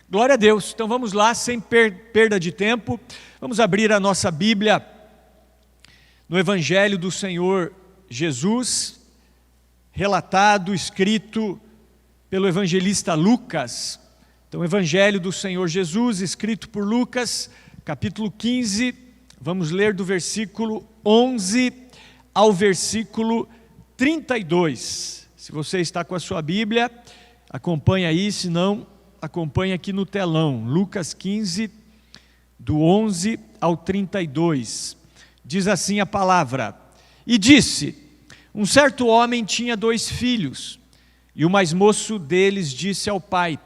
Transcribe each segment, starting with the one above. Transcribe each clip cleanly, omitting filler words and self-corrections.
Glória a Deus. Então vamos lá, sem perda de tempo, vamos abrir a nossa Bíblia no Evangelho do Senhor Jesus, relatado, escrito pelo evangelista Lucas. Então, Evangelho do Senhor Jesus, escrito por Lucas, capítulo 15, vamos ler do versículo 11 ao versículo 32. Se você está com a sua Bíblia, acompanhe aí, se não, acompanhe aqui no telão. Lucas 15, do 11 ao 32. Diz assim a palavra: E disse: Um certo homem tinha 2 filhos, e o mais moço deles disse ao pai: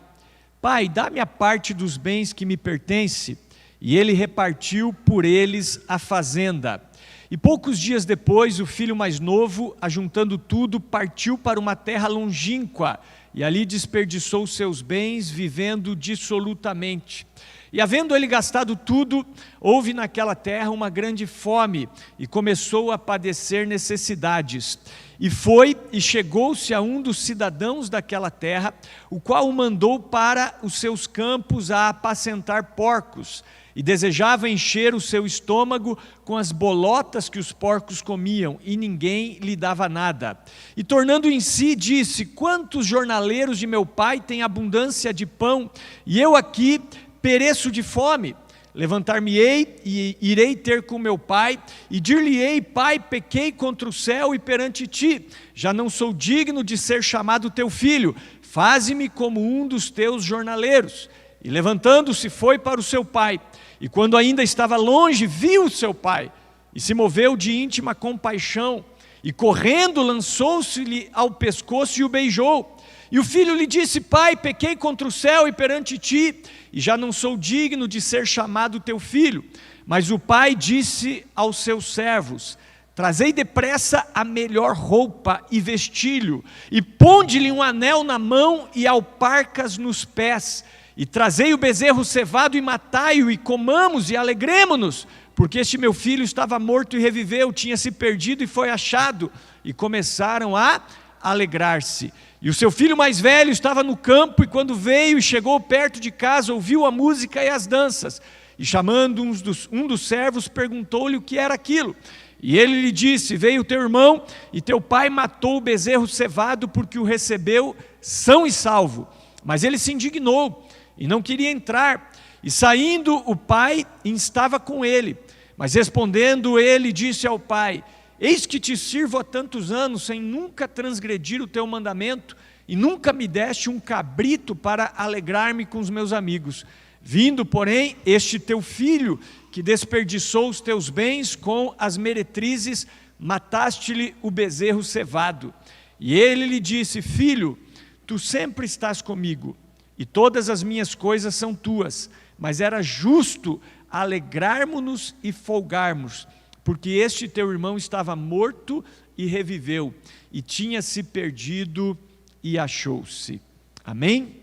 Pai, dá-me a parte dos bens que me pertence. E ele repartiu por eles a fazenda. E poucos dias depois, o filho mais novo, ajuntando tudo, partiu para uma terra longínqua, e ali desperdiçou seus bens, vivendo dissolutamente. E havendo ele gastado tudo, houve naquela terra uma grande fome, e começou a padecer necessidades. E foi e chegou-se a um dos cidadãos daquela terra, o qual o mandou para os seus campos a apacentar porcos, e desejava encher o seu estômago com as bolotas que os porcos comiam, e ninguém lhe dava nada. E tornando em si, disse: Quantos jornaleiros de meu pai têm abundância de pão, e eu aqui pereço de fome? Levantar-me-ei e irei ter com meu pai, e dir-lhe-ei: Pai, pequei contra o céu e perante ti, já não sou digno de ser chamado teu filho, faze-me como um dos teus jornaleiros. E levantando-se foi para o seu pai, e quando ainda estava longe, viu o seu pai, e se moveu de íntima compaixão, e correndo lançou-se-lhe ao pescoço e o beijou. E o filho lhe disse: Pai, pequei contra o céu e perante ti, e já não sou digno de ser chamado teu filho. Mas o pai disse aos seus servos: Trazei depressa a melhor roupa e vestilho, e ponde-lhe um anel na mão e alparcas nos pés, e trazei o bezerro cevado e matai-o, e comamos e alegremo-nos, porque este meu filho estava morto e reviveu, tinha se perdido e foi achado. E começaram a alegrar-se. E o seu filho mais velho estava no campo, e quando veio e chegou perto de casa, ouviu a música e as danças. E chamando um dos servos, perguntou-lhe o que era aquilo. E ele lhe disse: Veio teu irmão, e teu pai matou o bezerro cevado, porque o recebeu são e salvo. Mas ele se indignou, e não queria entrar. E saindo o pai, instava com ele. Mas respondendo ele, disse ao pai: Eis que te sirvo há tantos anos, sem nunca transgredir o teu mandamento, e nunca me deste um cabrito para alegrar-me com os meus amigos. Vindo, porém, este teu filho, que desperdiçou os teus bens com as meretrizes, mataste-lhe o bezerro cevado. E ele lhe disse: Filho, tu sempre estás comigo, e todas as minhas coisas são tuas, mas era justo alegrarmos-nos e folgarmos, porque este teu irmão estava morto e reviveu, e tinha se perdido e achou-se. Amém?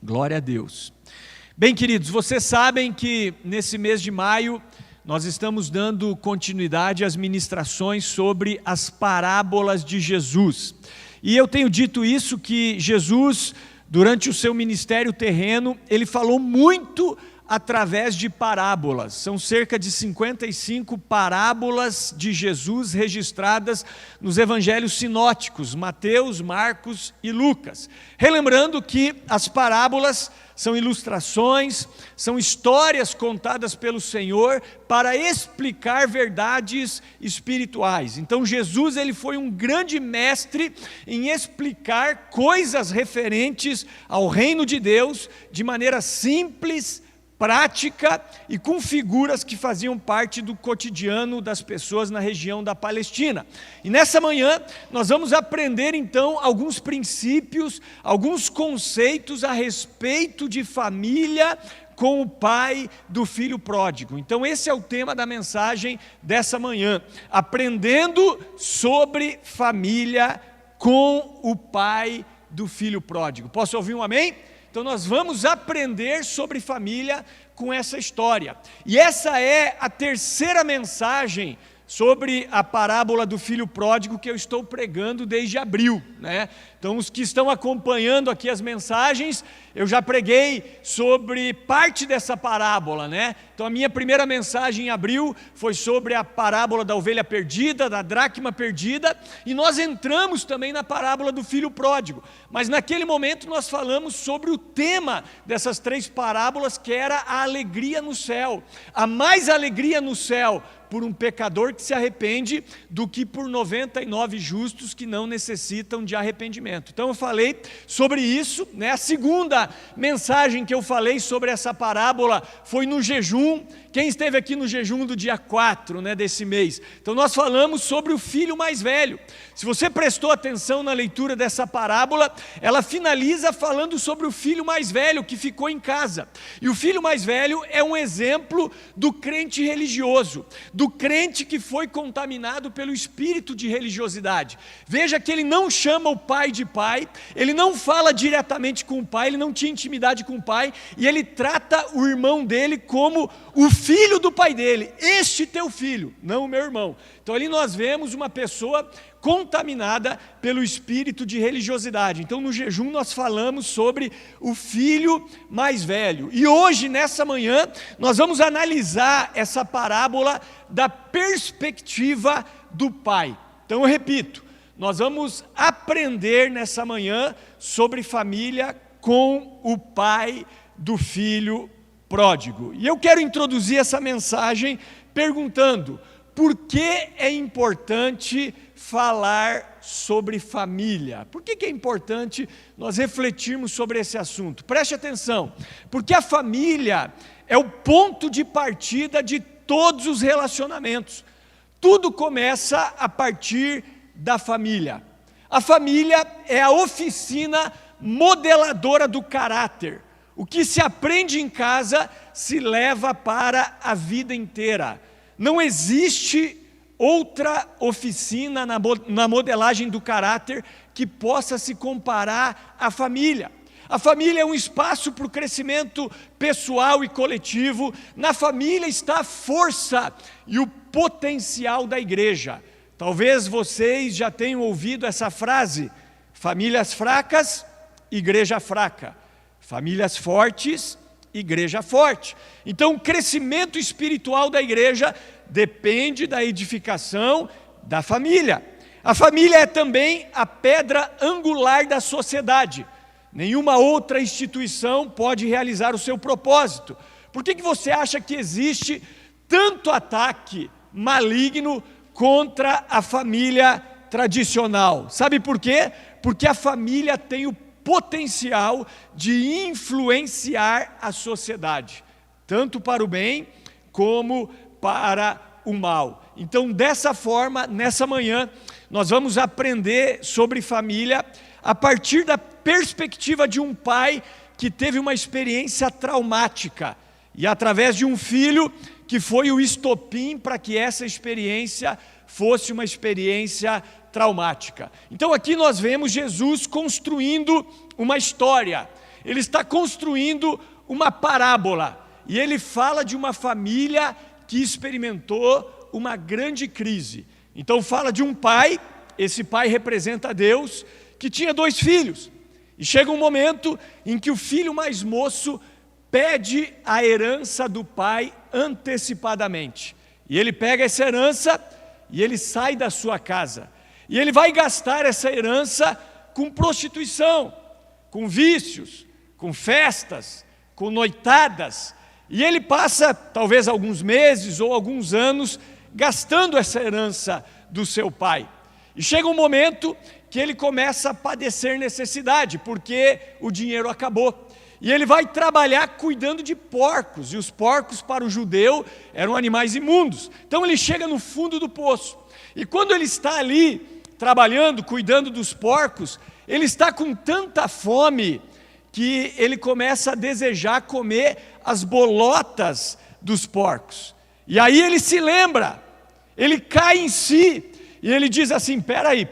Glória a Deus. Bem, queridos, vocês sabem que nesse mês de maio nós estamos dando continuidade às ministrações sobre as parábolas de Jesus. E eu tenho dito isso, que Jesus, durante o seu ministério terreno, ele falou muito através de parábolas. São cerca de 55 parábolas de Jesus registradas nos evangelhos sinóticos, Mateus, Marcos e Lucas. Relembrando que as parábolas são ilustrações, são histórias contadas pelo Senhor para explicar verdades espirituais. Então Jesus, ele foi um grande mestre em explicar coisas referentes ao reino de Deus de maneira simples, prática e com figuras que faziam parte do cotidiano das pessoas na região da Palestina. E nessa manhã nós vamos aprender então alguns princípios, alguns conceitos a respeito de família com o pai do filho pródigo. Então esse é o tema da mensagem dessa manhã, aprendendo sobre família com o pai do filho pródigo. Posso ouvir um amém? Então nós vamos aprender sobre família com essa história. E essa é a terceira mensagem sobre a parábola do filho pródigo que eu estou pregando desde abril, né? Então, os que estão acompanhando aqui as mensagens, eu já preguei sobre parte dessa parábola, né? Então, a minha primeira mensagem em abril foi sobre a parábola da ovelha perdida, da dracma perdida, e nós entramos também na parábola do filho pródigo. Mas naquele momento nós falamos sobre o tema dessas 3 parábolas, que era a alegria no céu. Há mais alegria no céu por um pecador que se arrepende do que por 99 justos que não necessitam de arrependimento. Então eu falei sobre isso, né? A segunda mensagem que eu falei sobre essa parábola foi no jejum. Quem esteve aqui no jejum do dia 4, né, desse mês? Então nós falamos sobre o filho mais velho. Se você prestou atenção na leitura dessa parábola, ela finaliza falando sobre o filho mais velho que ficou em casa. E o filho mais velho é um exemplo do crente religioso, do crente que foi contaminado pelo espírito de religiosidade. Veja que ele não chama o pai de pai, ele não fala diretamente com o pai, ele não tinha intimidade com o pai, e ele trata o irmão dele como o filho do pai dele. Este teu filho, não o meu irmão. Então ali nós vemos uma pessoa contaminada pelo espírito de religiosidade. Então no jejum nós falamos sobre o filho mais velho. E hoje, nessa manhã, nós vamos analisar essa parábola da perspectiva do pai. Então eu repito, nós vamos aprender nessa manhã sobre família com o pai do filho pródigo. E eu quero introduzir essa mensagem perguntando: por que é importante falar sobre família? Por que é importante nós refletirmos sobre esse assunto? Preste atenção, porque a família é o ponto de partida de todos os relacionamentos. Tudo começa a partir da família. A família é a oficina modeladora do caráter. O que se aprende em casa se leva para a vida inteira. Não existe outra oficina na modelagem do caráter que possa se comparar à família. A família é um espaço para o crescimento pessoal e coletivo. Na família está a força e o potencial da igreja. Talvez vocês já tenham ouvido essa frase: famílias fracas, igreja fraca. Famílias fortes, igreja forte. Então, o crescimento espiritual da igreja depende da edificação da família. A família é também a pedra angular da sociedade. Nenhuma outra instituição pode realizar o seu propósito. Por que você acha que existe tanto ataque maligno contra a família tradicional? Sabe por quê? Porque a família tem o potencial de influenciar a sociedade, tanto para o bem como para o mal. Então, dessa forma, nessa manhã, nós vamos aprender sobre família a partir da perspectiva de um pai que teve uma experiência traumática e através de um filho que foi o estopim para que essa experiência fosse uma experiência traumática. Então aqui nós vemos Jesus construindo uma história. Ele está construindo uma parábola. E ele fala de uma família que experimentou uma grande crise. Então fala de um pai, esse pai representa Deus, que tinha 2 filhos. E chega um momento em que o filho mais moço pede a herança do pai antecipadamente. E ele pega essa herança e ele sai da sua casa. E ele vai gastar essa herança com prostituição, com vícios, com festas, com noitadas. E ele passa talvez alguns meses ou alguns anos gastando essa herança do seu pai. E chega um momento que ele começa a padecer necessidade, porque o dinheiro acabou. E ele vai trabalhar cuidando de porcos, e os porcos para o judeu eram animais imundos. Então ele chega no fundo do poço. E quando ele está ali trabalhando, cuidando dos porcos, ele está com tanta fome que ele começa a desejar comer as bolotas dos porcos. E aí ele se lembra, ele cai em si, e ele diz assim: peraí,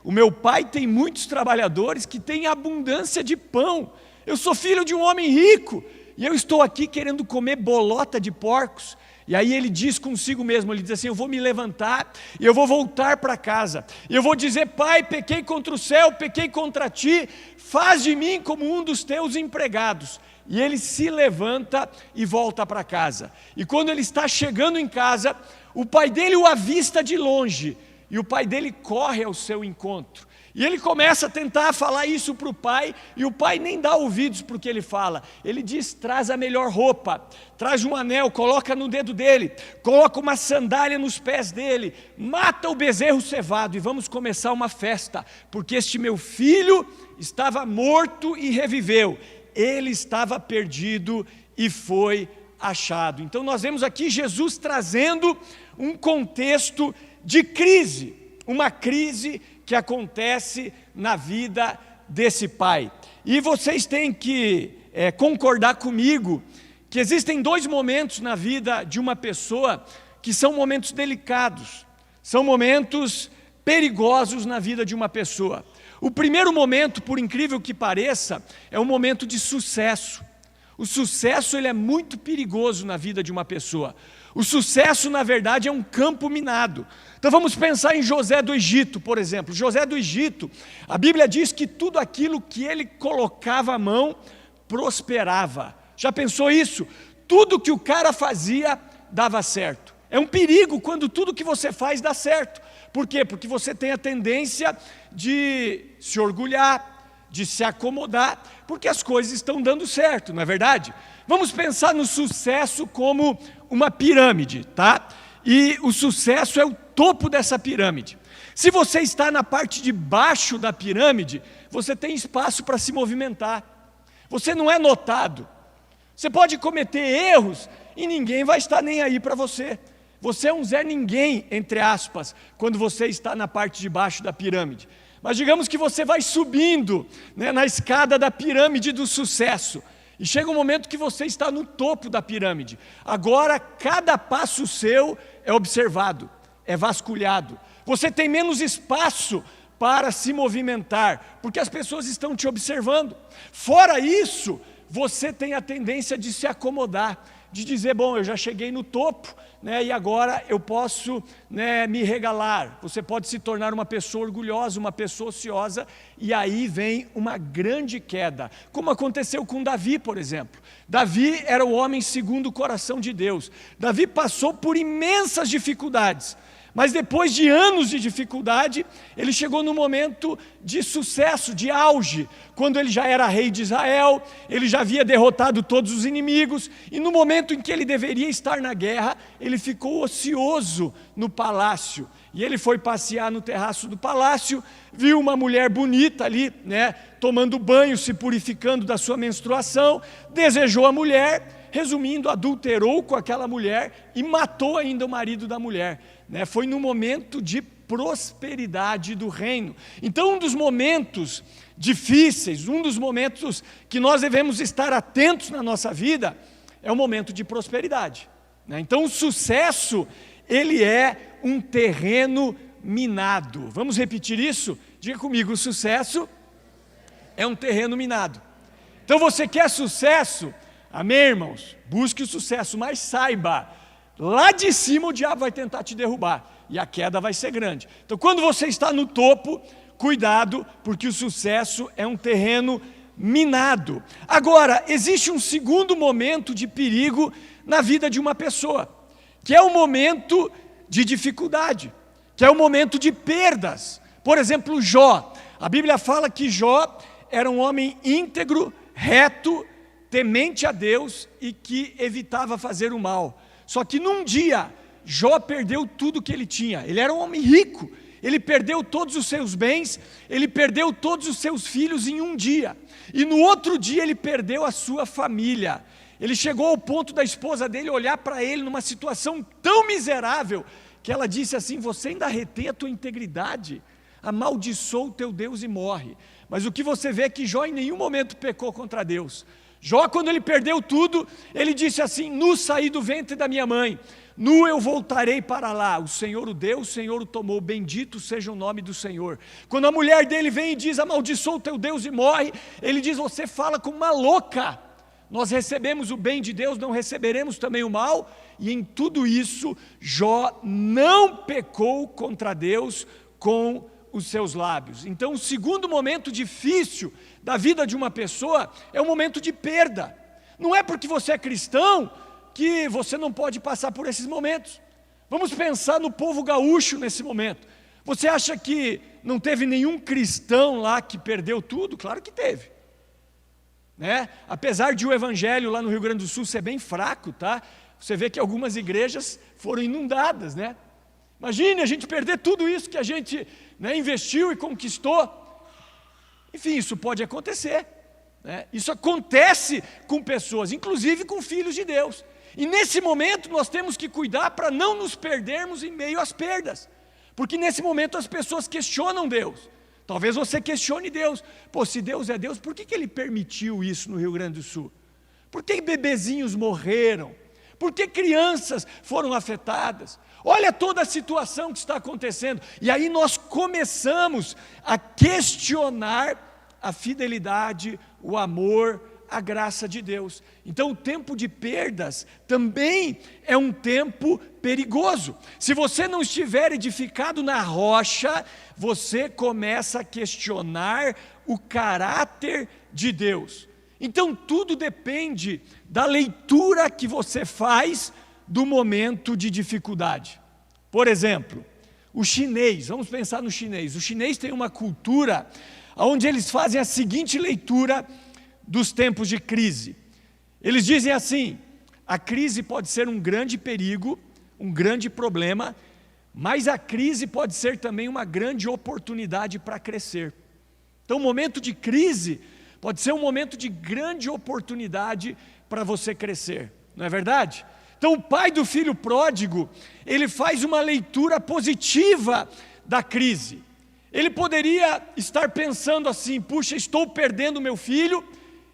o meu pai tem muitos trabalhadores que têm abundância de pão, eu sou filho de um homem rico, e eu estou aqui querendo comer bolota de porcos. E aí ele diz consigo mesmo, ele diz assim, eu vou me levantar e eu vou voltar para casa. E eu vou dizer, Pai, pequei contra o céu, pequei contra ti, faz de mim como um dos teus empregados. E ele se levanta e volta para casa. E quando ele está chegando em casa, o pai dele o avista de longe. E o pai dele corre ao seu encontro. E ele começa a tentar falar isso para o pai, e o pai nem dá ouvidos para o que ele fala. Ele diz, traz a melhor roupa, traz um anel, coloca no dedo dele, coloca uma sandália nos pés dele, mata o bezerro cevado e vamos começar uma festa, porque este meu filho estava morto e reviveu, ele estava perdido e foi achado. Então nós vemos aqui Jesus trazendo um contexto de crise, uma crise que acontece na vida desse pai. E vocês têm que concordar comigo que existem dois momentos na vida de uma pessoa que são momentos delicados, são momentos perigosos na vida de uma pessoa. O primeiro momento, por incrível que pareça, é um momento de sucesso. O sucesso ele é muito perigoso na vida de uma pessoa. O sucesso, na verdade, é um campo minado. Então vamos pensar em José do Egito, por exemplo. José do Egito, a Bíblia diz que tudo aquilo que ele colocava a mão, prosperava. Já pensou isso? Tudo que o cara fazia, dava certo. É um perigo quando tudo que você faz dá certo. Por quê? Porque você tem a tendência de se orgulhar, de se acomodar, porque as coisas estão dando certo, não é verdade? Vamos pensar no sucesso como uma pirâmide, tá? E o sucesso é o topo dessa pirâmide. Se você está na parte de baixo da pirâmide, você tem espaço para se movimentar. Você não é notado. Você pode cometer erros e ninguém vai estar nem aí para você. Você é um Zé Ninguém, entre aspas, quando você está na parte de baixo da pirâmide. Mas digamos que você vai subindo, né, na escada da pirâmide do sucesso. E chega um momento que você está no topo da pirâmide. Agora, cada passo seu é observado, é vasculhado. Você tem menos espaço para se movimentar, porque as pessoas estão te observando. Fora isso, você tem a tendência de se acomodar, de dizer, bom, eu já cheguei no topo, né, e agora eu posso, né, me regalar. Você pode se tornar uma pessoa orgulhosa, uma pessoa ociosa, e aí vem uma grande queda, como aconteceu com Davi, por exemplo. Davi era o homem segundo o coração de Deus. Davi passou por imensas dificuldades, mas depois de anos de dificuldade, ele chegou no momento de sucesso, de auge, quando ele já era rei de Israel, ele já havia derrotado todos os inimigos, e no momento em que ele deveria estar na guerra, ele ficou ocioso no palácio. E ele foi passear no terraço do palácio, viu uma mulher bonita ali, né, tomando banho, se purificando da sua menstruação, desejou a mulher, resumindo, adulterou com aquela mulher e matou ainda o marido da mulher. Foi no momento de prosperidade do reino. Então, um dos momentos difíceis, um dos momentos que nós devemos estar atentos na nossa vida, é o momento de prosperidade. Então, o sucesso, ele é um terreno minado. Vamos repetir isso? Diga comigo, o sucesso é um terreno minado. Então, você quer sucesso? Amém, irmãos? Busque o sucesso, mas saiba, lá de cima o diabo vai tentar te derrubar e a queda vai ser grande. Então, quando você está no topo, cuidado, porque o sucesso é um terreno minado. Agora, existe um segundo momento de perigo na vida de uma pessoa, que é o momento de dificuldade, que é o momento de perdas. Por exemplo, Jó. A Bíblia fala que Jó era um homem íntegro, reto, temente a Deus e que evitava fazer o mal. Só que num dia, Jó perdeu tudo que ele tinha. Ele era um homem rico, ele perdeu todos os seus bens, ele perdeu todos os seus filhos em um dia. E no outro dia ele perdeu a sua família. Ele chegou ao ponto da esposa dele olhar para ele numa situação tão miserável, que ela disse assim, você ainda retém a tua integridade? Amaldiçoa o teu Deus e morre. Mas o que você vê é que Jó em nenhum momento pecou contra Deus. Jó, quando ele perdeu tudo, ele disse assim, nu saí do ventre da minha mãe, nu eu voltarei para lá, o Senhor o deu, o Senhor o tomou, bendito seja o nome do Senhor. Quando a mulher dele vem e diz, amaldiçoa o teu Deus e morre, ele diz, você fala como uma louca, nós recebemos o bem de Deus, não receberemos também o mal? E em tudo isso, Jó não pecou contra Deus com os seus lábios. Então, o segundo momento difícil da vida de uma pessoa é o momento de perda. Não é porque você é cristão que você não pode passar por esses momentos. Vamos pensar no povo gaúcho nesse momento. Você acha que não teve nenhum cristão lá que perdeu tudo? Claro que teve. Né? Apesar de o evangelho lá no Rio Grande do Sul ser bem fraco, tá? Você vê que algumas igrejas foram inundadas, né? Imagine a gente perder tudo isso que a gente, né, investiu e conquistou. Enfim, isso pode acontecer, né? Isso acontece com pessoas, inclusive com filhos de Deus. E nesse momento nós temos que cuidar para não nos perdermos em meio às perdas. Porque nesse momento as pessoas questionam Deus. Talvez você questione Deus. Pô, se Deus é Deus, por que Ele permitiu isso no Rio Grande do Sul? Por que bebezinhos morreram? Por que crianças foram afetadas? Olha toda a situação que está acontecendo. E aí nós começamos a questionar a fidelidade, o amor, a graça de Deus. Então o tempo de perdas também é um tempo perigoso. Se você não estiver edificado na rocha, você começa a questionar o caráter de Deus. Então tudo depende da leitura que você faz do momento de dificuldade. Por exemplo, o chinês, vamos pensar no chinês. O chinês tem uma cultura onde eles fazem a seguinte leitura dos tempos de crise. Eles dizem assim: a crise pode ser um grande perigo, um grande problema, mas a crise pode ser também uma grande oportunidade para crescer. Então, o momento de crise pode ser um momento de grande oportunidade para você crescer, não é verdade? Então, o pai do filho pródigo, ele faz uma leitura positiva da crise. Ele poderia estar pensando assim: puxa, estou perdendo meu filho,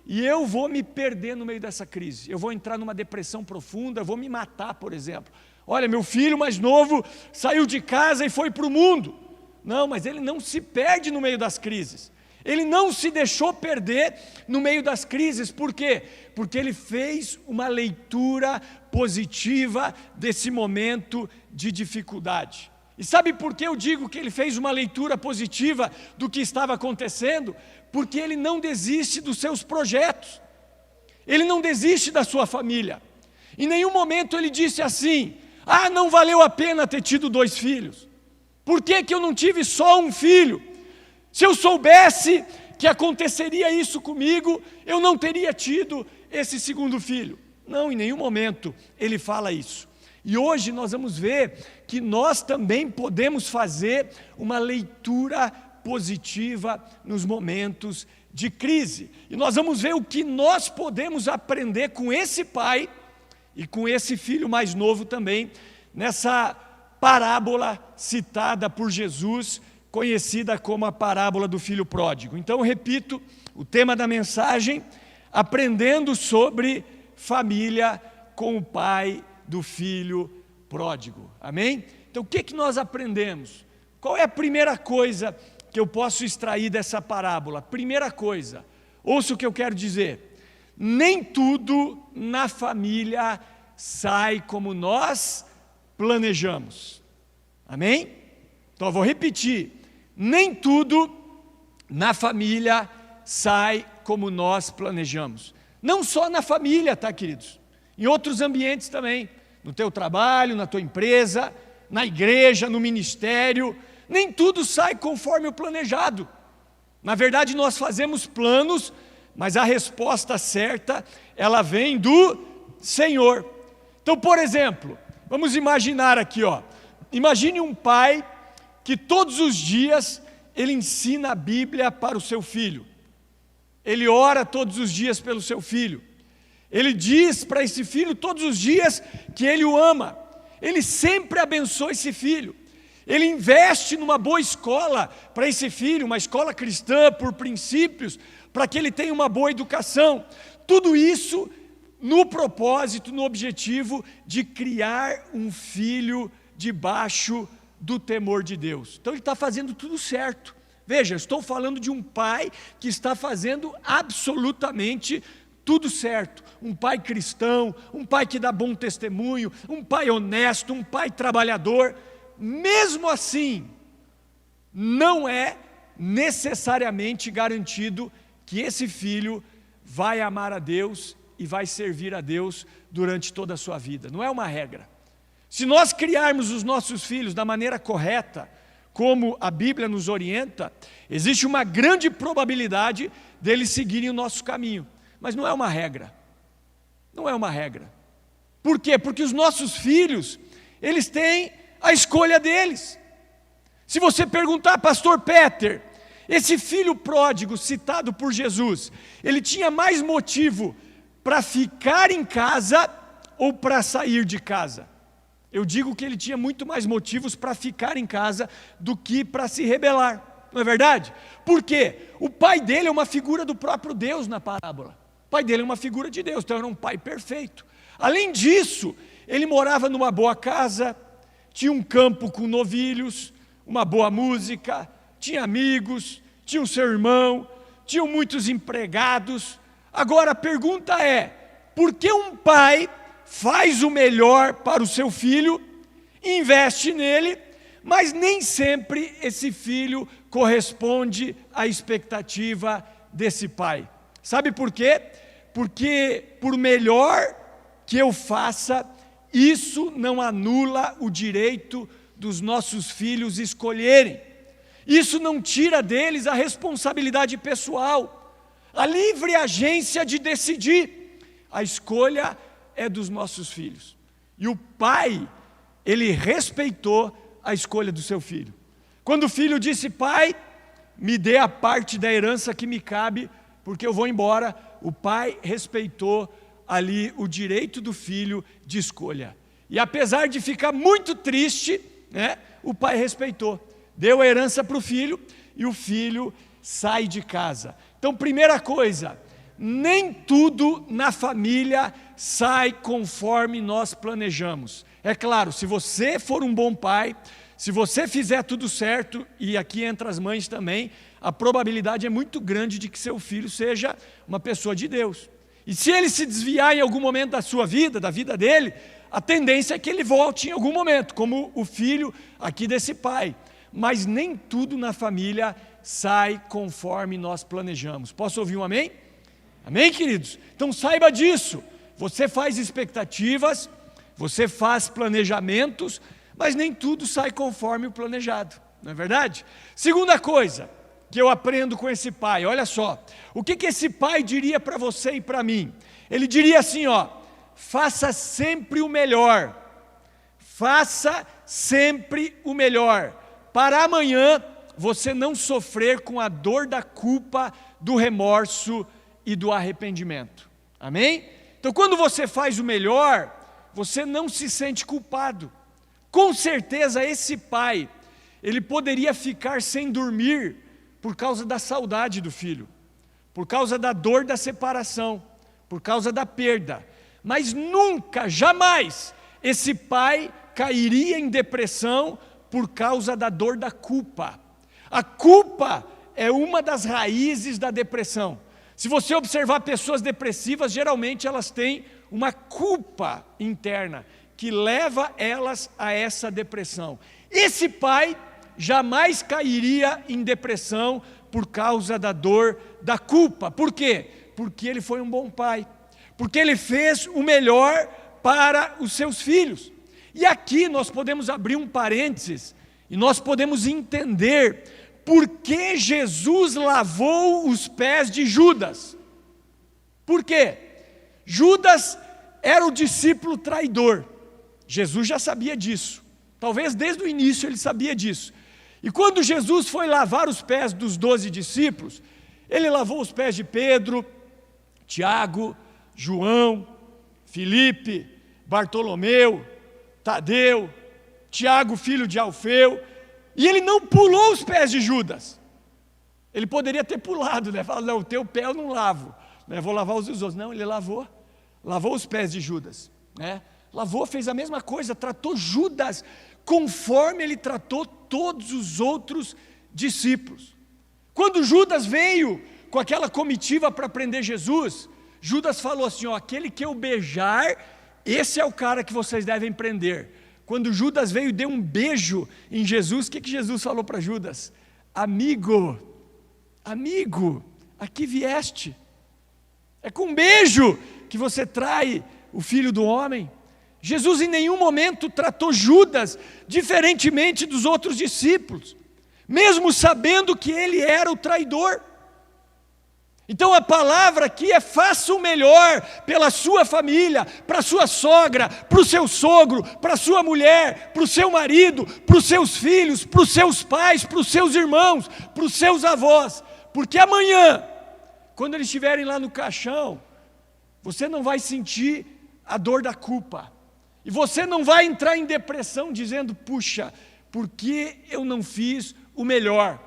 e eu vou me perder no meio dessa crise. Eu vou entrar numa depressão profunda, vou me matar, por exemplo. Olha, meu filho mais novo saiu de casa e foi para o mundo. Não, mas ele não se perde no meio das crises. Ele não se deixou perder no meio das crises. Por quê? Porque ele fez uma leitura positiva desse momento de dificuldade. E sabe por que eu digo que ele fez uma leitura positiva do que estava acontecendo? Porque ele não desiste dos seus projetos. Ele não desiste da sua família. Em nenhum momento ele disse assim: ah, não valeu a pena ter tido 2 filhos. Por que eu não tive só um filho? Se eu soubesse que aconteceria isso comigo, eu não teria tido esse segundo filho. Não, em nenhum momento ele fala isso. E hoje nós vamos ver que nós também podemos fazer uma leitura positiva nos momentos de crise. E nós vamos ver o que nós podemos aprender com esse pai e com esse filho mais novo também, nessa parábola citada por Jesus, conhecida como a parábola do filho pródigo. Então, eu repito, o tema da mensagem: aprendendo sobre família com o pai do filho pródigo. Amém? Então, o que nós aprendemos? Qual é a primeira coisa que eu posso extrair dessa parábola? Primeira coisa, ouça o que eu quero dizer: nem tudo na família sai como nós planejamos. Amém? Então eu vou repetir: nem tudo na família sai como nós planejamos. Não só na família, tá, queridos? Em outros ambientes também. No teu trabalho, na tua empresa, na igreja, no ministério. Nem tudo sai conforme o planejado. Na verdade, nós fazemos planos, mas a resposta certa, ela vem do Senhor. Então, por exemplo, vamos imaginar aqui, ó. Imagine um pai que todos os dias ele ensina a Bíblia para o seu filho. Ele ora todos os dias pelo seu filho. Ele diz para esse filho todos os dias que ele o ama. Ele sempre abençoa esse filho. Ele investe numa boa escola para esse filho, uma escola cristã por princípios, para que ele tenha uma boa educação. Tudo isso no propósito, no objetivo de criar um filho debaixo do temor de Deus. Então ele está fazendo tudo certo. Veja, estou falando de um pai que está fazendo absolutamente tudo certo, um pai cristão, um pai que dá bom testemunho, um pai honesto, um pai trabalhador, mesmo assim, não é necessariamente garantido que esse filho vai amar a Deus e vai servir a Deus durante toda a sua vida. Não é uma regra. Se nós criarmos os nossos filhos da maneira correta, como a Bíblia nos orienta, existe uma grande probabilidade deles seguirem o nosso caminho. Mas não é uma regra. Não é uma regra. Por quê? Porque os nossos filhos, eles têm a escolha deles. Se você perguntar, pastor Peter, esse filho pródigo citado por Jesus, ele tinha mais motivo para ficar em casa ou para sair de casa? Eu digo que ele tinha muito mais motivos para ficar em casa do que para se rebelar, não é verdade? Por quê? O pai dele é uma figura do próprio Deus na parábola. O pai dele é uma figura de Deus, então era um pai perfeito. Além disso, ele morava numa boa casa, tinha um campo com novilhos, uma boa música, tinha amigos, tinha o seu irmão, tinham muitos empregados. Agora a pergunta é, por que um pai faz o melhor para o seu filho, investe nele, mas nem sempre esse filho corresponde à expectativa desse pai? Sabe por quê? Porque por melhor que eu faça, isso não anula o direito dos nossos filhos escolherem. Isso não tira deles a responsabilidade pessoal, a livre agência de decidir. A escolha é dos nossos filhos. E o pai, ele respeitou a escolha do seu filho. Quando o filho disse, pai, me dê a parte da herança que me cabe, porque eu vou embora, o pai respeitou ali o direito do filho de escolha. E apesar de ficar muito triste, o pai respeitou. Deu a herança para o filho e o filho sai de casa. Então, primeira coisa, nem tudo na família sai conforme nós planejamos. É claro, se você for um bom pai, se você fizer tudo certo, e aqui entra as mães também, a probabilidade é muito grande de que seu filho seja uma pessoa de Deus. E se ele se desviar em algum momento da sua vida, da vida dele, a tendência é que ele volte em algum momento, como o filho aqui desse pai. Mas nem tudo na família sai conforme nós planejamos. Posso ouvir um amém? Amém, queridos? Então saiba disso. Você faz expectativas, você faz planejamentos, mas nem tudo sai conforme o planejado, não é verdade? Segunda coisa que eu aprendo com esse pai, olha só, o que esse pai diria para você e para mim? Ele diria assim, faça sempre o melhor, faça sempre o melhor, para amanhã você não sofrer com a dor da culpa, do remorso e do arrependimento. Amém? Então, quando você faz o melhor, você não se sente culpado. Com certeza, esse pai, ele poderia ficar sem dormir por causa da saudade do filho, por causa da dor da separação, por causa da perda. Mas nunca, jamais, esse pai cairia em depressão por causa da dor da culpa. A culpa é uma das raízes da depressão. Se você observar pessoas depressivas, geralmente elas têm uma culpa interna que leva elas a essa depressão. Esse pai jamais cairia em depressão por causa da dor da culpa. Por quê? Porque ele foi um bom pai. Porque ele fez o melhor para os seus filhos. E aqui nós podemos abrir um parênteses e nós podemos entender por que Jesus lavou os pés de Judas. Por quê? Judas era o discípulo traidor. Jesus já sabia disso. Talvez desde o início ele sabia disso. E quando Jesus foi lavar os pés dos 12 discípulos, ele lavou os pés de Pedro, Tiago, João, Filipe, Bartolomeu, Tadeu, Tiago, filho de Alfeu, e ele não pulou os pés de Judas. Ele poderia ter pulado, falar, não, o teu pé eu não lavo, vou lavar os dos outros. Não, ele lavou os pés de Judas, lavou, fez a mesma coisa, tratou Judas conforme ele tratou todos os outros discípulos. Quando Judas veio com aquela comitiva para prender Jesus, Judas falou assim, ó, aquele que eu beijar, esse é o cara que vocês devem prender. Quando Judas veio e deu um beijo em Jesus, o que Jesus falou para Judas? Amigo, aqui vieste. É com um beijo que você trai o Filho do Homem. Jesus em nenhum momento tratou Judas diferentemente dos outros discípulos, mesmo sabendo que ele era o traidor. Então a palavra aqui é: faça o melhor pela sua família, para a sua sogra, para o seu sogro, para a sua mulher, para o seu marido, para os seus filhos, para os seus pais, para os seus irmãos, para os seus avós, porque amanhã, quando eles estiverem lá no caixão, você não vai sentir a dor da culpa, e você não vai entrar em depressão dizendo, puxa, por que eu não fiz o melhor?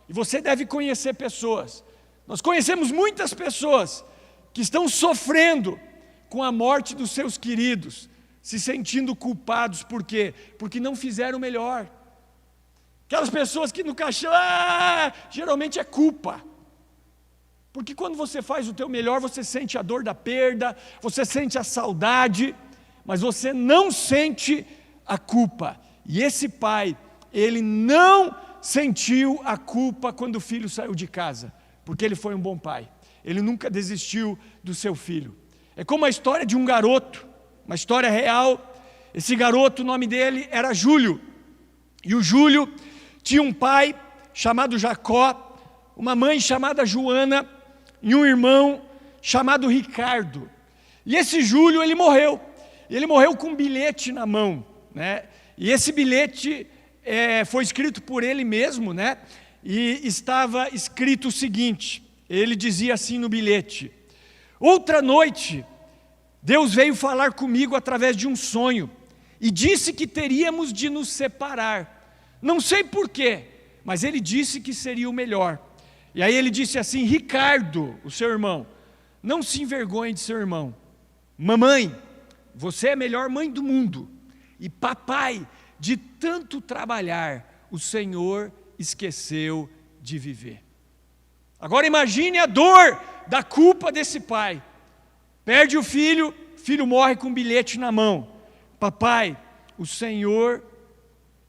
E você deve conhecer pessoas. Nós conhecemos muitas pessoas que estão sofrendo com a morte dos seus queridos, se sentindo culpados, por quê? Porque não fizeram o melhor. Aquelas pessoas que no caixão, geralmente é culpa. Porque quando você faz o teu melhor, você sente a dor da perda, você sente a saudade, mas você não sente a culpa. E esse pai, ele não sentiu a culpa quando o filho saiu de casa, porque ele foi um bom pai. Ele nunca desistiu do seu filho. É como a história de um garoto, uma história real. Esse garoto, o nome dele era Júlio. E o Júlio tinha um pai chamado Jacó, uma mãe chamada Joana e um irmão chamado Ricardo. E esse Júlio, ele morreu. E ele morreu com um bilhete na mão, né? E esse bilhete foi escrito por ele mesmo, né? E estava escrito o seguinte, ele dizia assim no bilhete: outra noite, Deus veio falar comigo através de um sonho, e disse que teríamos de nos separar. Não sei porquê, mas ele disse que seria o melhor. E aí ele disse assim: Ricardo, o seu irmão, não se envergonhe de seu irmão. Mamãe, você é a melhor mãe do mundo. E papai, de tanto trabalhar, o Senhor esqueceu de viver. Agora imagine a dor da culpa desse pai. Perde o filho morre com um bilhete na mão. Papai, o Senhor,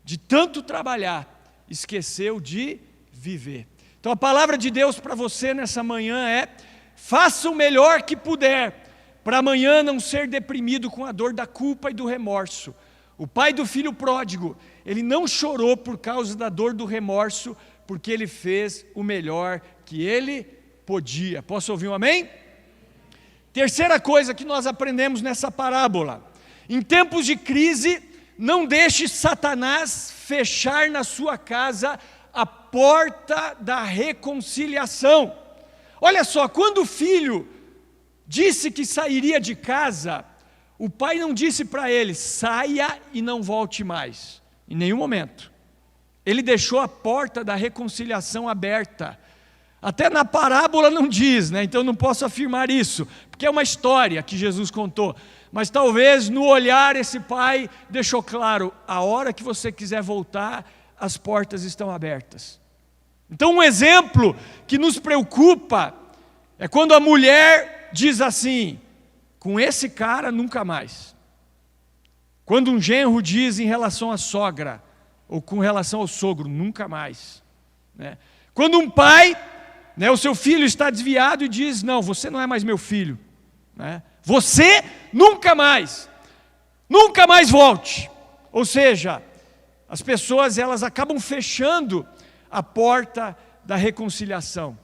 de tanto trabalhar, esqueceu de viver. Então a palavra de Deus para você nessa manhã é: faça o melhor que puder, para amanhã não ser deprimido com a dor da culpa e do remorso. O pai do filho pródigo, ele não chorou por causa da dor do remorso, porque ele fez o melhor que ele podia. Posso ouvir um amém? Terceira coisa que nós aprendemos nessa parábola: em tempos de crise, não deixe Satanás fechar na sua casa a porta da reconciliação. Olha só, quando o filho disse que sairia de casa, o pai não disse para ele: saia e não volte mais, em nenhum momento. Ele deixou a porta da reconciliação aberta. Até na parábola não diz, né? Então eu não posso afirmar isso, porque é uma história que Jesus contou. Mas talvez no olhar esse pai deixou claro: a hora que você quiser voltar, as portas estão abertas. Então um exemplo que nos preocupa é quando a mulher diz assim: com esse cara nunca mais. Quando um genro diz em relação à sogra, ou com relação ao sogro, nunca mais, né? Quando um pai, né, o seu filho está desviado e diz: não, você não é mais meu filho, né? Você nunca mais volte. Ou seja, as pessoas, elas acabam fechando a porta da reconciliação,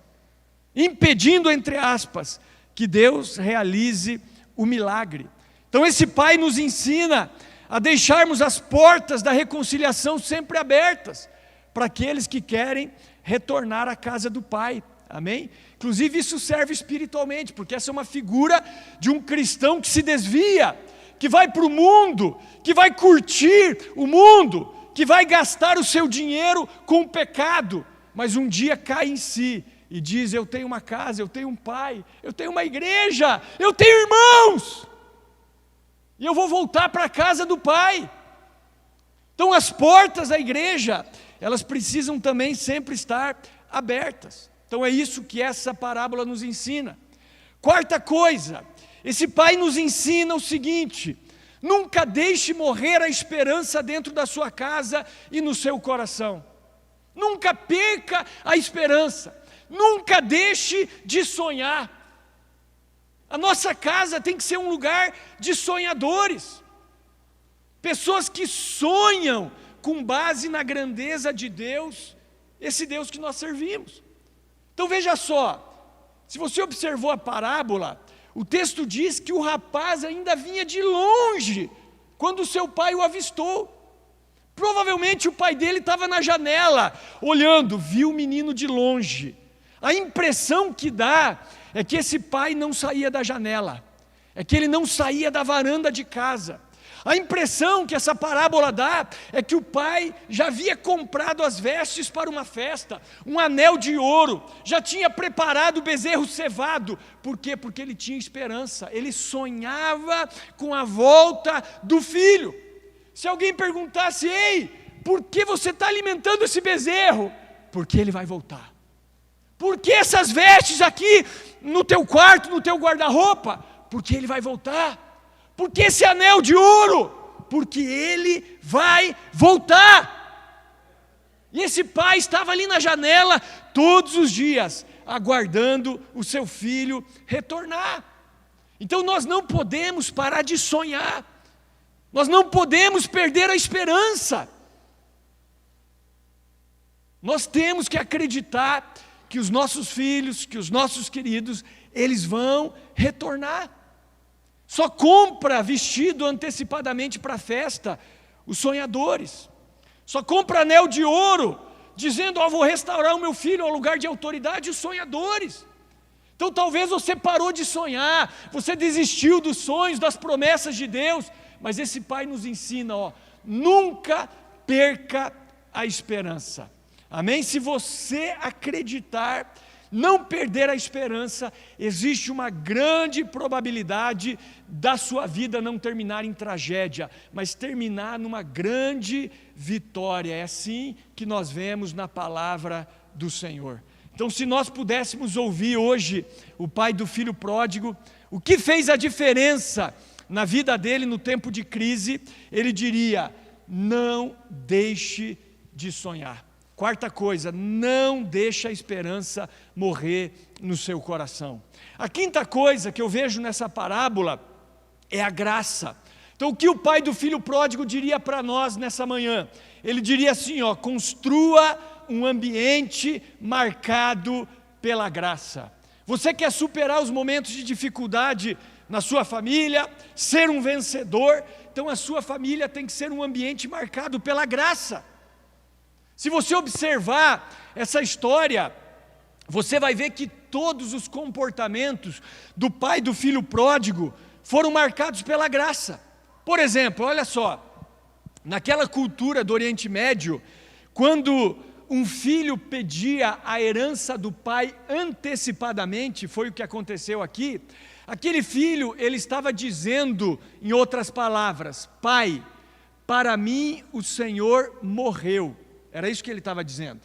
impedindo, entre aspas, que Deus realize o milagre. Então esse pai nos ensina a deixarmos as portas da reconciliação sempre abertas, para aqueles que querem retornar à casa do pai, amém? Inclusive isso serve espiritualmente, porque essa é uma figura de um cristão que se desvia, que vai para o mundo, que vai curtir o mundo, que vai gastar o seu dinheiro com o pecado, mas um dia cai em si e diz: eu tenho uma casa, eu tenho um pai, eu tenho uma igreja, eu tenho irmãos, e eu vou voltar para a casa do pai. Então as portas da igreja, elas precisam também sempre estar abertas. Então é isso que essa parábola nos ensina. Quarta coisa, esse pai nos ensina o seguinte: nunca deixe morrer a esperança dentro da sua casa e no seu coração. Nunca perca a esperança, nunca deixe de sonhar. A nossa casa tem que ser um lugar de sonhadores, pessoas que sonham com base na grandeza de Deus, esse Deus que nós servimos. Então veja só, se você observou a parábola, o texto diz que o rapaz ainda vinha de longe, quando seu pai o avistou. Provavelmente o pai dele estava na janela, olhando, viu o menino de longe. A impressão que dá é que esse pai não saía da janela, é que ele não saía da varanda de casa. A impressão que essa parábola dá é que o pai já havia comprado as vestes para uma festa, um anel de ouro, já tinha preparado o bezerro cevado. Por quê? Porque ele tinha esperança, ele sonhava com a volta do filho. Se alguém perguntasse: ei, por que você está alimentando esse bezerro? Porque ele vai voltar. Por que essas vestes aqui no teu quarto, no teu guarda-roupa? Porque ele vai voltar. Por que esse anel de ouro? Porque ele vai voltar. E esse pai estava ali na janela todos os dias, aguardando o seu filho retornar. Então nós não podemos parar de sonhar, nós não podemos perder a esperança. Nós temos que acreditar que os nossos filhos, que os nossos queridos, eles vão retornar. Só compra vestido antecipadamente para a festa os sonhadores. Só compra anel de ouro, dizendo: vou restaurar o meu filho ao lugar de autoridade, os sonhadores. Então talvez você parou de sonhar, você desistiu dos sonhos, das promessas de Deus, mas esse pai nos ensina, nunca perca a esperança. Amém? Se você acreditar, não perder a esperança, existe uma grande probabilidade da sua vida não terminar em tragédia, mas terminar numa grande vitória. É assim que nós vemos na palavra do Senhor. Então, se nós pudéssemos ouvir hoje o pai do filho pródigo, o que fez a diferença na vida dele no tempo de crise, ele diria: não deixe de sonhar. Quarta coisa, não deixe a esperança morrer no seu coração. A quinta coisa que eu vejo nessa parábola é a graça. Então o que o pai do filho pródigo diria para nós nessa manhã? Ele diria assim, construa um ambiente marcado pela graça. Você quer superar os momentos de dificuldade na sua família, ser um vencedor? Então a sua família tem que ser um ambiente marcado pela graça. Se você observar essa história, você vai ver que todos os comportamentos do pai do filho pródigo foram marcados pela graça. Por exemplo, olha só, naquela cultura do Oriente Médio, quando um filho pedia a herança do pai antecipadamente, foi o que aconteceu aqui, aquele filho, ele estava dizendo, em outras palavras: pai, para mim o Senhor morreu. Era isso que ele estava dizendo.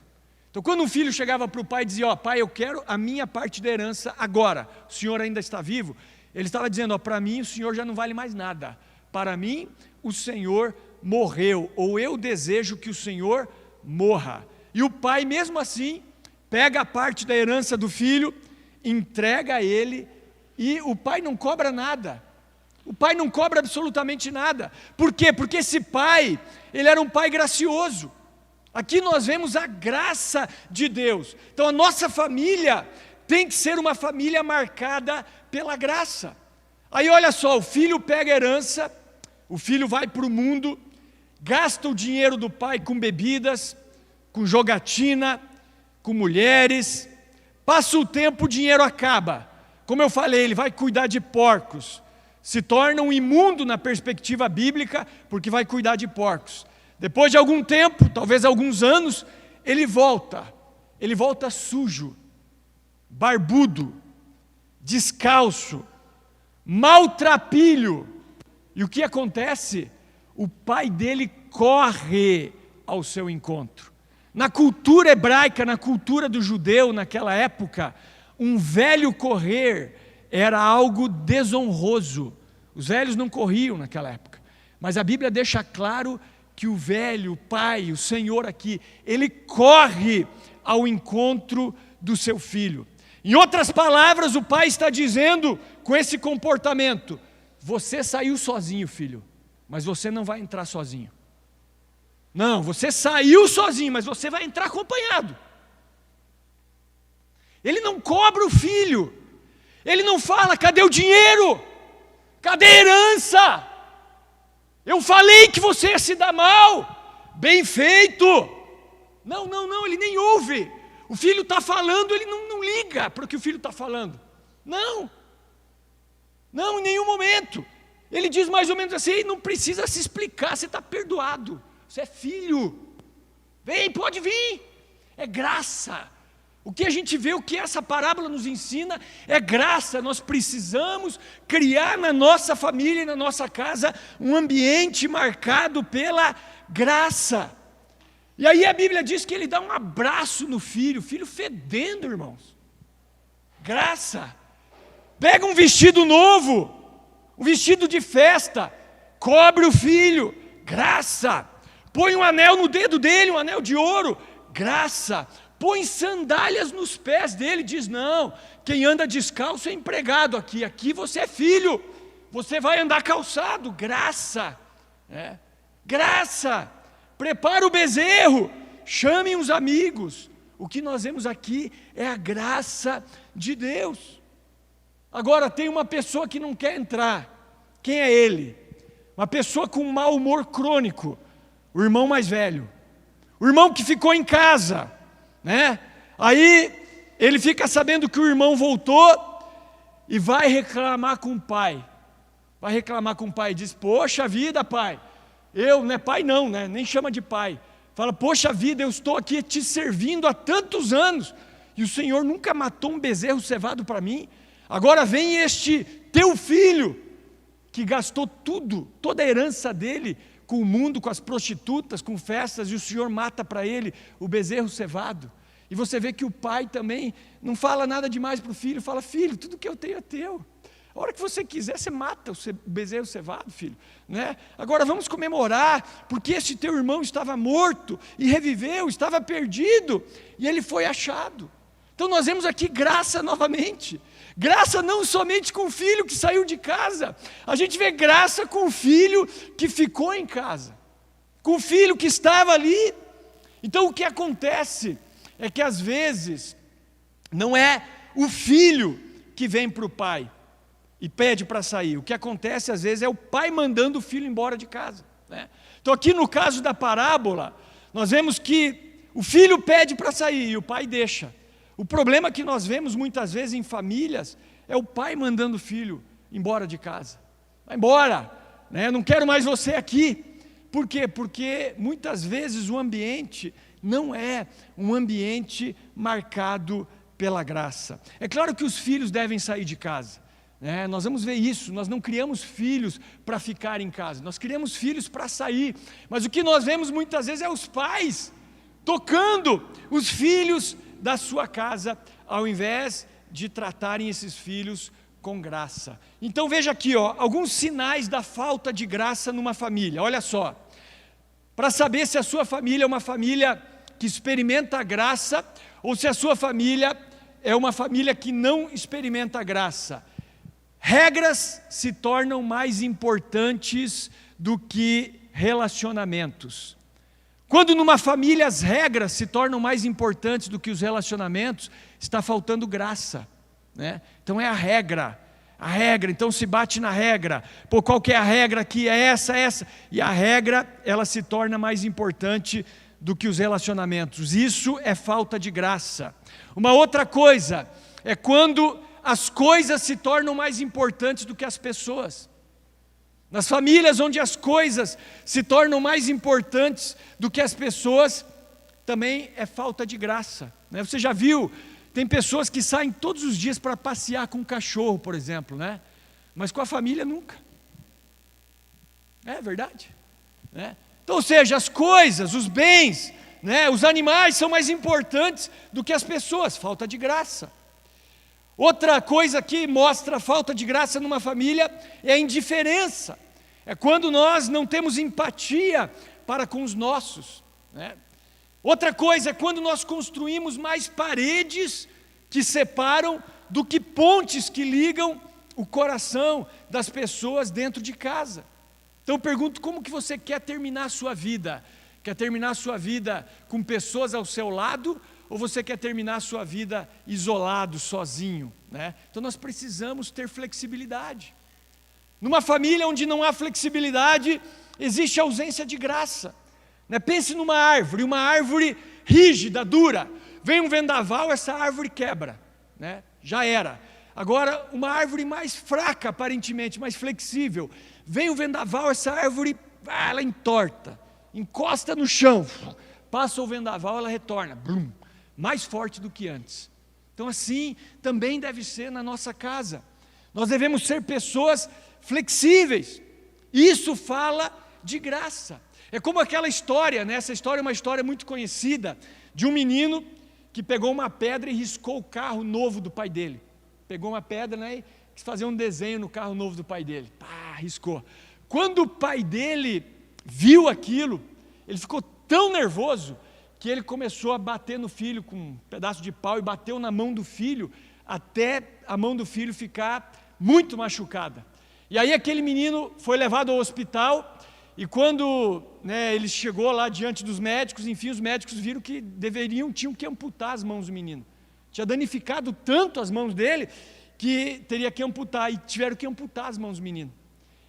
Então quando um filho chegava para o pai e dizia: pai, eu quero a minha parte da herança agora, o senhor ainda está vivo, ele estava dizendo: para mim o senhor já não vale mais nada, para mim o senhor morreu, ou eu desejo que o senhor morra. E o pai, mesmo assim, pega a parte da herança do filho, entrega a ele, e o pai não cobra nada. O pai não cobra absolutamente nada. Por quê? Porque esse pai, ele era um pai gracioso. Aqui nós vemos a graça de Deus. Então a nossa família tem que ser uma família marcada pela graça. Aí olha só, o filho pega a herança, o filho vai para o mundo, gasta o dinheiro do pai com bebidas, com jogatina, com mulheres, passa o tempo, o dinheiro acaba. Como eu falei, ele vai cuidar de porcos, se torna um imundo na perspectiva bíblica, porque vai cuidar de porcos. Depois de algum tempo, talvez alguns anos, ele volta sujo, barbudo, descalço, maltrapilho. E o que acontece? O pai dele corre ao seu encontro. Na cultura hebraica, na cultura do judeu naquela época, um velho correr era algo desonroso. Os velhos não corriam naquela época. Mas a Bíblia deixa claro que o velho, o pai, o Senhor aqui, ele corre ao encontro do seu filho. Em outras palavras, o pai está dizendo com esse comportamento: você saiu sozinho, filho, mas você não vai entrar sozinho. Não, você saiu sozinho, mas você vai entrar acompanhado. Ele não cobra o filho. Ele não fala: cadê o dinheiro? Cadê a herança? Eu falei que você ia se dar mal. Bem feito. Não, ele nem ouve. O filho está falando, ele não liga para o que o filho está falando. Não, em nenhum momento. Ele diz mais ou menos assim: não precisa se explicar, você está perdoado. Você é filho. Vem, pode vir. É graça. O que a gente vê, o que essa parábola nos ensina é graça. Nós precisamos criar na nossa família e na nossa casa um ambiente marcado pela graça. E aí a Bíblia diz que ele dá um abraço no filho, o filho fedendo, irmãos. Graça. Pega um vestido novo, um vestido de festa, cobre o filho, graça. Põe um anel no dedo dele, um anel de ouro, graça. Põe sandálias nos pés dele, diz: não, quem anda descalço é empregado aqui, aqui você é filho, você vai andar calçado, graça, graça. Prepara o bezerro, chamem os amigos. O que nós vemos aqui é a graça de Deus. Agora tem uma pessoa que não quer entrar. Quem é ele? Uma pessoa com mau humor crônico, o irmão mais velho, o irmão que ficou em casa, Aí ele fica sabendo que o irmão voltou e vai reclamar com o pai. Vai reclamar com o pai, diz: poxa vida, pai, eu, não é pai não, nem chama de pai. Fala: poxa vida, eu estou aqui te servindo há tantos anos e o Senhor nunca matou um bezerro cevado para mim. Agora vem este teu filho que gastou tudo, toda a herança dele com o mundo, com as prostitutas, com festas, e o Senhor mata para ele o bezerro cevado. E você vê que o pai também não fala nada demais para o filho, fala: filho, tudo que eu tenho é teu. A hora que você quiser, você mata o bezerro cevado, filho. Agora vamos comemorar, porque esse teu irmão estava morto e reviveu, estava perdido, e ele foi achado. Então nós vemos aqui graça novamente. Graça não somente com o filho que saiu de casa, a gente vê graça com o filho que ficou em casa, com o filho que estava ali. Então o que acontece é que às vezes não é o filho que vem para o pai e pede para sair. O que acontece às vezes é o pai mandando o filho embora de casa. Então aqui no caso da parábola, nós vemos que o filho pede para sair e o pai deixa. O problema que nós vemos muitas vezes em famílias é o pai mandando o filho embora de casa. Vai embora, não quero mais você aqui. Por quê? Porque muitas vezes o ambiente não é um ambiente marcado pela graça. É claro que os filhos devem sair de casa. Nós vamos ver isso. Nós não criamos filhos para ficar em casa. Nós criamos filhos para sair. Mas o que nós vemos muitas vezes é os pais tocando os filhos da sua casa, ao invés de tratarem esses filhos com graça. Então veja aqui, alguns sinais da falta de graça numa família. Olha só, para saber se a sua família é uma família que experimenta a graça, ou se a sua família é uma família que não experimenta a graça. Regras se tornam mais importantes do que relacionamentos. Quando numa família as regras se tornam mais importantes do que os relacionamentos, está faltando graça. Então é a regra, então se bate na regra. Qual que é a regra aqui? É essa. E a regra, ela se torna mais importante do que os relacionamentos. Isso é falta de graça. Uma outra coisa é quando as coisas se tornam mais importantes do que as pessoas. Nas famílias onde as coisas se tornam mais importantes do que as pessoas, também é falta de graça. Você já viu, tem pessoas que saem todos os dias para passear com um cachorro, por exemplo, mas com a família nunca. É verdade. Então, ou seja, as coisas, os bens, os animais são mais importantes do que as pessoas, falta de graça. Outra coisa que mostra a falta de graça numa família é a indiferença. É quando nós não temos empatia para com os nossos, né? Outra coisa é quando nós construímos mais paredes que separam do que pontes que ligam o coração das pessoas dentro de casa. Então eu pergunto, como que você quer terminar a sua vida? Quer terminar a sua vida com pessoas ao seu lado, ou você quer terminar a sua vida isolado, sozinho, né? Então nós precisamos ter flexibilidade. Numa família onde não há flexibilidade, existe ausência de graça, né? Pense numa árvore, uma árvore rígida, dura. Vem um vendaval, essa árvore quebra, né? Já era. Agora, uma árvore mais fraca, aparentemente, mais flexível. Vem o vendaval, essa árvore, ela entorta, encosta no chão. Passa o vendaval, ela retorna, blum, mais forte do que antes. Então assim também deve ser na nossa casa. Nós devemos ser pessoas flexíveis. Isso fala de graça. É como aquela história, né? Essa história é uma história muito conhecida, de um menino que pegou uma pedra e riscou o carro novo do pai dele. Pegou uma pedra, né, e quis fazer um desenho no carro novo do pai dele. Pá, riscou. Quando o pai dele viu aquilo, ele ficou tão nervoso que ele começou a bater no filho com um pedaço de pau e bateu na mão do filho, até a mão do filho ficar muito machucada. E aí aquele menino foi levado ao hospital, e quando, né, ele chegou lá diante dos médicos, enfim, os médicos viram que tinham que amputar as mãos do menino. Tinha danificado tanto as mãos dele, que teria que amputar, e tiveram que amputar as mãos do menino.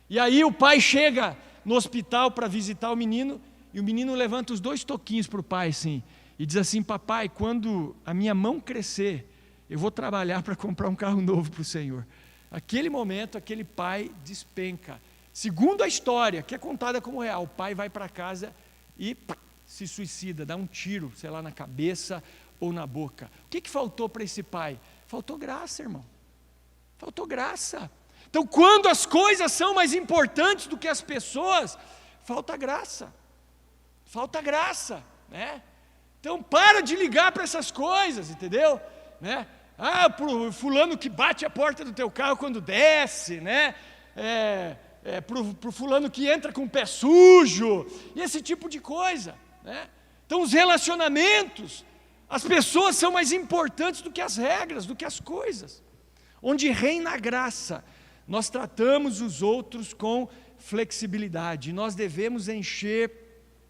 E aí o pai chega no hospital para visitar o menino, e o menino levanta os 2 toquinhos para o pai assim, e diz assim: papai, quando a minha mão crescer, eu vou trabalhar para comprar um carro novo para o Senhor. Aquele momento, aquele pai despenca. Segundo a história, que é contada como real, o pai vai para casa e se suicida, dá um tiro, sei lá, na cabeça ou na boca. O que faltou para esse pai? Faltou graça, irmão. Faltou graça. Então, quando as coisas são mais importantes do que as pessoas, falta graça. Falta graça, né? Então, para de ligar para essas coisas, entendeu? Né? Pro fulano que bate a porta do teu carro quando desce, né? Pro fulano que entra com o pé sujo, e esse tipo de coisa, né? Então, os relacionamentos, as pessoas são mais importantes do que as regras, do que as coisas. Onde reina a graça, nós tratamos os outros com flexibilidade. Nós devemos encher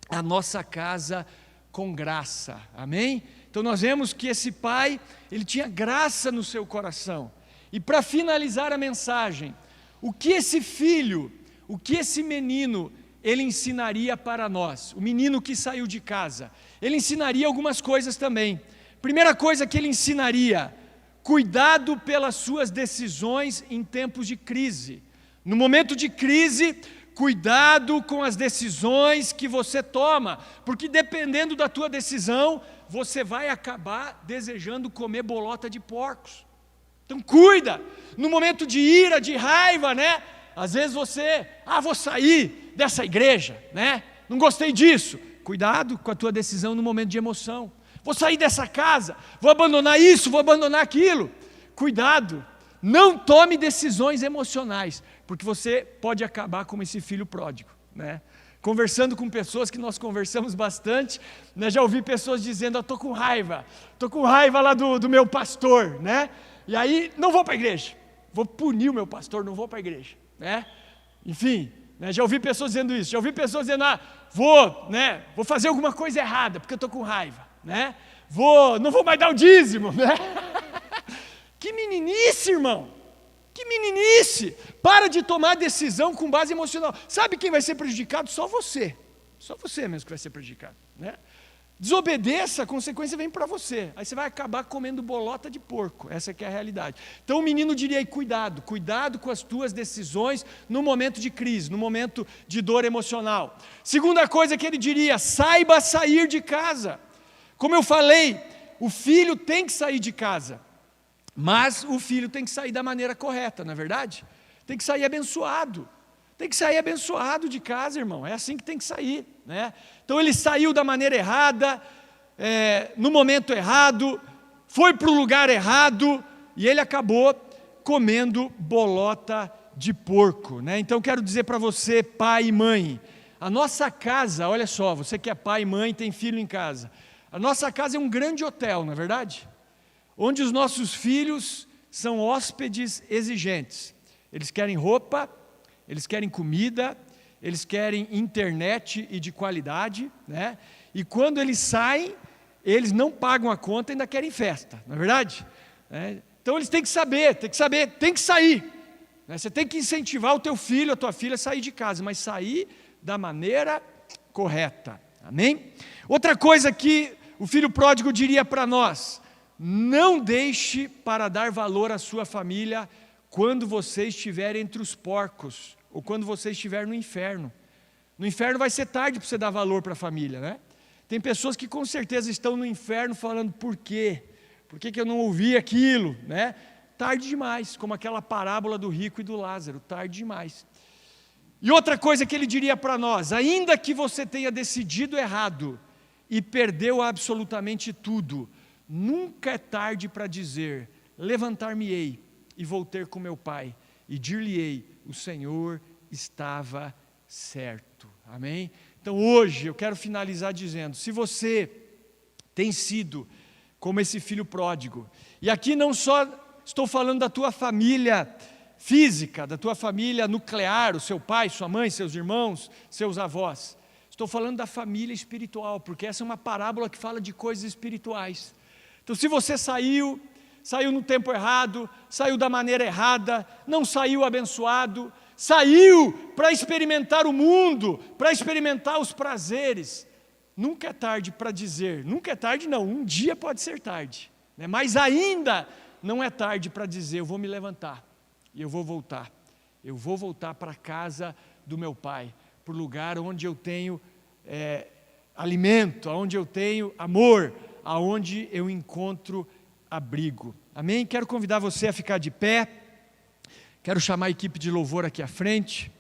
a nossa casa com graça, amém? Então nós vemos que esse pai, ele tinha graça no seu coração. E para finalizar a mensagem, o que esse filho, o que esse menino, ele ensinaria para nós? O menino que saiu de casa, ele ensinaria algumas coisas também. Primeira coisa que ele ensinaria: cuidado pelas suas decisões em tempos de crise. No momento de crise, cuidado com as decisões que você toma, porque dependendo da tua decisão, você vai acabar desejando comer bolota de porcos. Então cuida, no momento de ira, de raiva, né? Às vezes você, vou sair dessa igreja, né? Não gostei disso. Cuidado com a tua decisão no momento de emoção. Vou sair dessa casa, vou abandonar isso, vou abandonar aquilo. Cuidado, não tome decisões emocionais, porque você pode acabar como esse filho pródigo, né? Conversando com pessoas que nós conversamos bastante, né? Já ouvi pessoas dizendo: estou com raiva lá do meu pastor, né? E aí, não vou para a igreja, vou punir o meu pastor, não vou para a igreja, né? Enfim, né? Já ouvi pessoas dizendo isso, já ouvi pessoas dizendo: vou fazer alguma coisa errada, porque eu estou com raiva, né? Não vou mais dar o dízimo, né? Que meninice, irmão, que meninice. Para de tomar decisão com base emocional. Sabe quem vai ser prejudicado? Só você mesmo que vai ser prejudicado, né? Desobedeça, a consequência vem para você, aí você vai acabar comendo bolota de porco. Essa que é a realidade. Então o menino diria aí: cuidado com as tuas decisões no momento de crise, no momento de dor emocional. Segunda coisa que ele diria: saiba sair de casa. Como eu falei, o filho tem que sair de casa, mas o filho tem que sair da maneira correta, não é verdade? Tem que sair abençoado. Tem que sair abençoado de casa, irmão. É assim que tem que sair, né? Então ele saiu da maneira errada, no momento errado, foi para o lugar errado, e ele acabou comendo bolota de porco, né? Então quero dizer para você, pai e mãe, a nossa casa, olha só, você que é pai e mãe, tem filho em casa, a nossa casa é um grande hotel, não é verdade? Onde os nossos filhos são hóspedes exigentes. Eles querem roupa, eles querem comida, eles querem internet e de qualidade, né? E quando eles saem, eles não pagam a conta e ainda querem festa, não é verdade? Então eles têm que saber, tem que sair. Você tem que incentivar o teu filho, a tua filha a sair de casa, mas sair da maneira correta, amém? Outra coisa que o filho pródigo diria para nós: não deixe para dar valor à sua família quando você estiver entre os porcos, ou quando você estiver no inferno. No inferno vai ser tarde para você dar valor para a família, né? Tem pessoas que com certeza estão no inferno falando, por quê? Por que eu não ouvi aquilo, né? Tarde demais, como aquela parábola do rico e do Lázaro, tarde demais. E outra coisa que ele diria para nós: ainda que você tenha decidido errado e perdeu absolutamente tudo, nunca é tarde para dizer, levantar-me-ei e vou ter com meu pai, e dir-lhe-ei, o Senhor estava certo, amém? Então hoje eu quero finalizar dizendo, se você tem sido como esse filho pródigo, e aqui não só estou falando da tua família física, da tua família nuclear, o seu pai, sua mãe, seus irmãos, seus avós, estou falando da família espiritual, porque essa é uma parábola que fala de coisas espirituais. Então se você saiu no tempo errado, saiu da maneira errada, não saiu abençoado, saiu para experimentar o mundo, para experimentar os prazeres, nunca é tarde para dizer, nunca é tarde não, um dia pode ser tarde, né? Mas ainda não é tarde para dizer, eu vou me levantar e eu vou voltar para a casa do meu pai, para o lugar onde eu tenho alimento, onde eu tenho amor, aonde eu encontro abrigo, amém? Quero convidar você a ficar de pé, quero chamar a equipe de louvor aqui à frente.